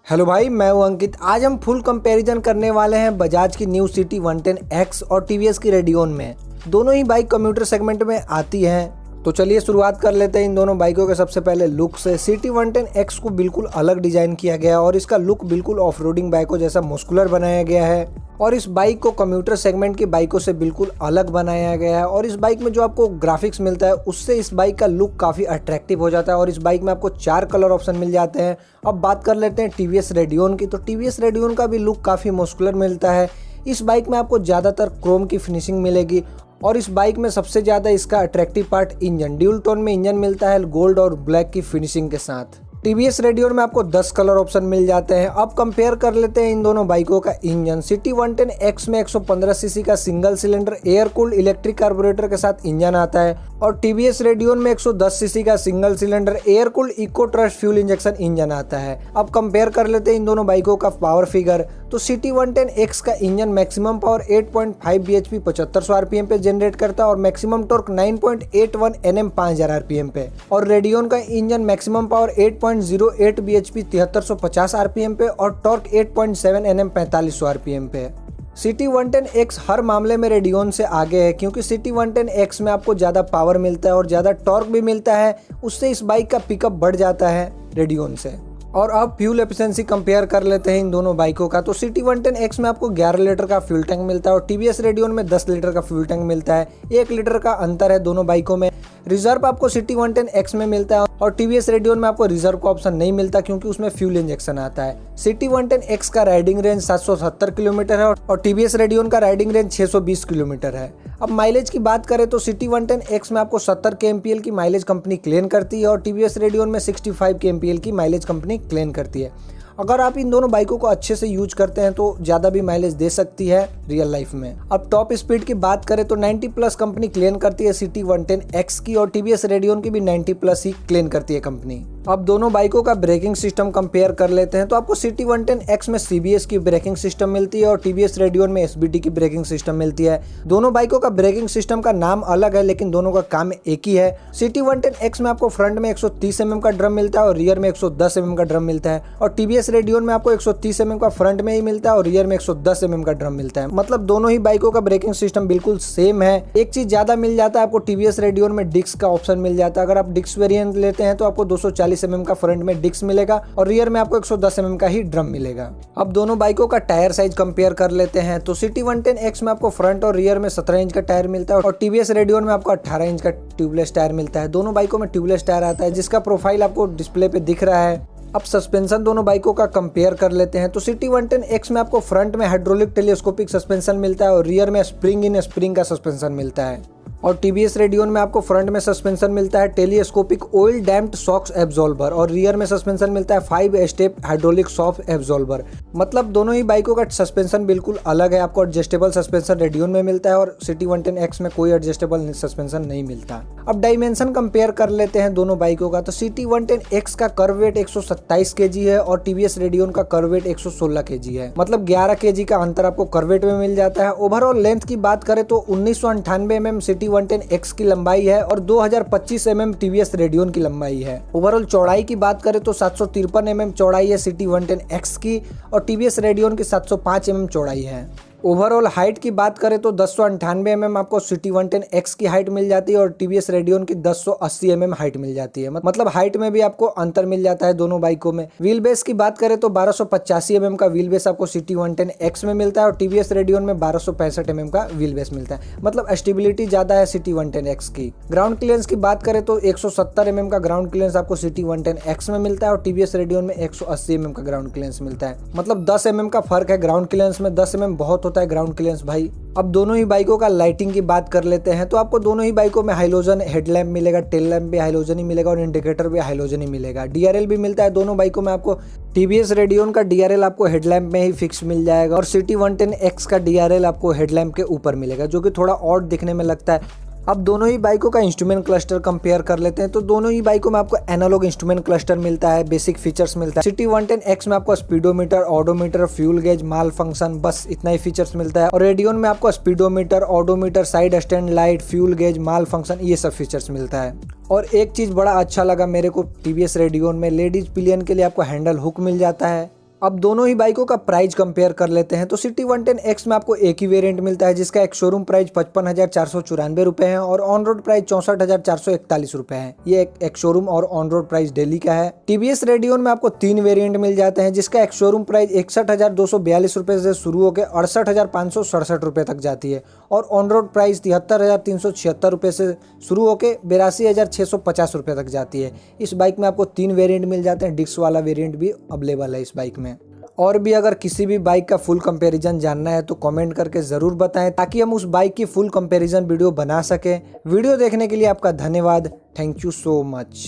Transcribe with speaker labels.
Speaker 1: Hello भाई, मैं हूं अंकित। आज हम फुल कंपैरिजन करने वाले हैं बजाज की न्यू सिटी 110X और टीवीएस की रेडियन में। दोनों ही बाइक कम्यूटर सेगमेंट में आती हैं। तो चलिए शुरुआत कर लेते हैं इन दोनों बाइकों के सबसे पहले लुक से। सिटी 110X को बिल्कुल अलग डिजाइन किया गया और इसका लुक बिल्कुल ऑफ रोडिंग बाइकों जैसा मस्कुलर बनाया गया है और इस बाइक को कम्यूटर सेगमेंट की बाइकों से बिल्कुल अलग बनाया गया है। और इस बाइक में जो आपको ग्राफिक्स मिलता है उससे इस बाइक का लुक काफ़ी अट्रैक्टिव हो जाता है और इस बाइक में आपको 4 कलर ऑप्शन मिल जाते हैं। अब बात कर लेते हैं टीवीएस रेडियन की। तो टीवीएस रेडियन का भी लुक काफ़ी मस्कुलर मिलता है। इस बाइक में आपको ज़्यादातर क्रोम की फिनिशिंग मिलेगी और इस बाइक में सबसे ज़्यादा इसका attractive part engine, dual tone में इंजन मिलता है गोल्ड और ब्लैक की फिनिशिंग के साथ। टीवीएस रेडियन में आपको 10 कलर ऑप्शन मिल जाते हैं। अब कंपेयर कर लेते हैं इन दोनों बाइकों का इंजन। सिटी 110X में 115 सीसी का single cylinder air cooled electric carburettor के साथ इंजन आता है और टीवीएस रेडियन में 110 सीसी का single cylinder air cooled eco thrust fuel injection engine आता है। अब कंपेयर कर लेते हैं इन दोनों बाइकों का पावर फिगर। तो सिटी 110X का engine maximum power 8.5 bhp 7500 RPM पे जनरेट करता है और मैक्सिमम टॉर्क 9.81 Nm 5000 आरपीएम पे। और रेडियन का engine maximum power 8.08 bhp 7350 RPM पे और टॉर्क 8.7 Nm 4500 आरपीएम पे। सिटी 110X हर मामले में रेडियन से आगे है क्योंकि सिटी 110X में आपको ज़्यादा पावर मिलता है और ज़्यादा टॉर्क भी मिलता है। उससे इस बाइक का पिकअप बढ़ जाता है रेडियन से। और अब फ्यूल एफिशिएंसी कंपेयर कर लेते हैं इन दोनों बाइकों का। तो सिटी 110X में आपको 11 लीटर का फ्यूल टैंक मिलता है और टीवीएस रेडियन में 10 लीटर का फ्यूल टैंक मिलता है। 1 लीटर का अंतर है दोनों बाइकों में। रिजर्व आपको सिटी 110X में मिलता है और टीवीएस रेडियन में आपको रिजर्व का ऑप्शन नहीं मिलता क्योंकि उसमें फ्यूल इंजेक्शन आता है। सिटी 110X का राइडिंग रेंज 770 किलोमीटर है और टीवीएस रेडियन का राइडिंग रेंज 620 किलोमीटर है। अब माइलेज की बात करें तो सिटी 110X में आपको 70 kmpl की माइलेज कंपनी क्लेम करती है और टीवीएस रेडियन में 65 kmpl की माइलेज कंपनी क्लेम करती है। अगर आप इन दोनों बाइकों को अच्छे से यूज करते हैं तो ज़्यादा भी माइलेज दे सकती है रियल लाइफ में। अब टॉप स्पीड की बात करें तो 90+ कंपनी क्लेम करती है सिटी 110X की और टीवीएस रेडियन की भी 90+ ही क्लेम करती है कंपनी। अब दोनों बाइकों का ब्रेकिंग सिस्टम कंपेयर कर लेते हैं। तो आपको सिटी 110X में CBS की ब्रेकिंग सिस्टम मिलती है और टीवीएस रेडियन में SBT की ब्रेकिंग सिस्टम मिलती है। दोनों बाइकों का ब्रेकिंग सिस्टम का नाम अलग है लेकिन दोनों का काम एक ही है। सिटी 110X में आपको फ्रंट में 130 mm का ड्रम मिलता है और रियर में 110 mm का ड्रम मिलता है और टीवीएस रेडियन में आपको 130 mm का फ्रंट में ही मिलता है और रियर में 110 mm का ड्रम मिलता है। मतलब दोनों ही बाइकों का ब्रेकिंग सिस्टम बिल्कुल सेम है। एक चीज ज्यादा मिल जाता है, आपको टीवीएस रेडियन में डिस्क का ऑप्शन मिल जाता है। अगर आप डिस्क वेरिएंट लेते हैं तो आपको 240 mm का फ्रंट में डिस्क मिलेगा और रियर में आपको 110 mm का ही ड्रम मिलेगा। अब दोनों बाइकों का टायर साइज कंपेयर कर लेते हैं। तो सिटी 110X में आपको फ्रंट और रियर में 17 इंच का टायर मिलता है और टीवीएस रेडियन में आपको 18 इंच का ट्यूबलेस टायर मिलता है। दोनों बाइकों में ट्यूबलेस टायर आता है जिसका प्रोफाइल आपको डिस्प्ले पे दिख रहा है। अब सस्पेंशन दोनों बाइकों का कंपेयर कर लेते हैं। तो सिटी 110X में आपको फ्रंट में हाइड्रोलिक टेलीस्कोपिक सस्पेंशन मिलता है और रियर में स्प्रिंग इन स्प्रिंग का सस्पेंशन मिलता है और टीवीएस रेडियन में आपको फ्रंट में सस्पेंशन मिलता है telescopic oil damped shock absorber और रियर में सस्पेंशन मिलता है 5 स्टेप हाइड्रोलिक शॉक एब्जॉर्बर। मतलब दोनों ही बाइकों का सस्पेंशन बिल्कुल अलग है। आपको एडजस्टेबल सस्पेंशन रेडियन में मिलता है और सिटी 110X में कोई एडजस्टेबल सस्पेंशन नहीं मिलता। अब डायमेंशन कंपेयर कर लेते हैं दोनों बाइकों का। तो सिटी 110X का कर्व वेट 127 kg है और टीवीएस रेडियन का कर्व वेट 116 kg है। मतलब 11 kg का अंतर आपको कर्व वेट में मिल जाता है। ओवरऑल लेंथ की बात करें तो 1998 mm सिटी 110X की लंबाई है और 2025 mm टीवीएस रेडियन की लंबाई है। ओवरऑल चौड़ाई की बात करें तो 753 mm चौड़ाई है सिटी 110X की और टीवीएस रेडियन की 705 mm चौड़ाई है। ओवरऑल हाइट की बात करें तो 1098 mm आपको सिटी 110X की हाइट मिल जाती है और टीवीएस रेडियन की 1080 mm हाइट मिल जाती है। मतलब हाइट में भी आपको अंतर मिल जाता है दोनों बाइकों में। व्हील बेस की बात करें तो 1285 mm का व्हील बेस आपको सिटी 110X में मिलता है और टीवीएस रेडियन में 1265 mm का व्हील बेस मिलता है। मतलब स्टेबिलिटी ज्यादा है सिटी 110X की। ग्राउंड क्लियरेंस की बात करें तो 170 mm का ग्राउंड क्लियरेंस आपको सिटी 110X में मिलता है और टीवीएस रेडियन में 180 mm का ग्राउंड क्लियरेंस मिलता है। मतलब 10 mm का फर्क है ग्राउंड क्लियरेंस में। 10 mm बहुत होता है ग्राउंड क्लियरेंस भाई। अब दोनों ही बाइकों का लाइटिंग की बात कर लेते हैं। तो आपको दोनों ही बाइकों में हाइलोजन हेडलैम्प मिलेगा, टेल लैम्प भी हाइलोजन ही मिलेगा और इंडिकेटर भी हाइलोजन ही मिलेगा। डीआरएल भी मिलता है दोनों बाइकों में आपको। टीवीएस रेडियन का डीआरएल आपको हेडलैम्प में ही फिक्स मिल जाएगा और सिटी 110X का डीआरएल आपको हेडलैम्प के ऊपर मिलेगा जो कि थोड़ा ऑड दिखने में लगता है। अब दोनों ही बाइकों का इंस्ट्रूमेंट क्लस्टर कंपेयर कर लेते हैं। तो दोनों ही बाइकों में आपको एनालॉग इंस्ट्रूमेंट क्लस्टर मिलता है, बेसिक फीचर्स मिलता है। सिटी 110X में आपको स्पीडोमीटर, ऑडोमीटर, फ्यूल गेज, माल फंक्शन, बस इतना ही फीचर्स मिलता है और रेडियन में आपको speedometer, odometer, side stand light, fuel gauge, malfunction ये सब फीचर्स मिलता है। और एक चीज बड़ा अच्छा लगा मेरे को टीवीएस रेडियन में, लेडीज पिलियन के लिए आपको हैंडल हुक मिल जाता है। अब दोनों ही बाइकों का प्राइस कंपेयर कर लेते हैं। तो सिटी 110X में आपको एक ही वेरिएंट मिलता है जिसका एक शोरूम प्राइस 55,494 रुपये है और ऑन रोड प्राइस 64,441 रुपये है। ये एक शोरूम और ऑन रोड प्राइस दिल्ली का है। टीवीएस रेडियन में आपको 3 वेरिएंट मिल जाते हैं जिसका एक शोरूम प्राइस 61,242 रुपये से शुरू होकर 68,567 रुपये तक जाती है और ऑन रोड प्राइस 73,376 रुपये से शुरू होकर 82,650 रुपये तक जाती है। इस बाइक में आपको 3 वेरिएंट मिल जाते हैं, डिस्क वाला वेरिएंट भी अवेलेबल है इस बाइक में। और भी अगर किसी भी बाइक का फुल कंपैरिजन जानना है तो कमेंट करके ज़रूर बताएं ताकि हम उस बाइक की फुल कंपैरिजन वीडियो बना सकें। वीडियो देखने के लिए आपका धन्यवाद। Thank you so much.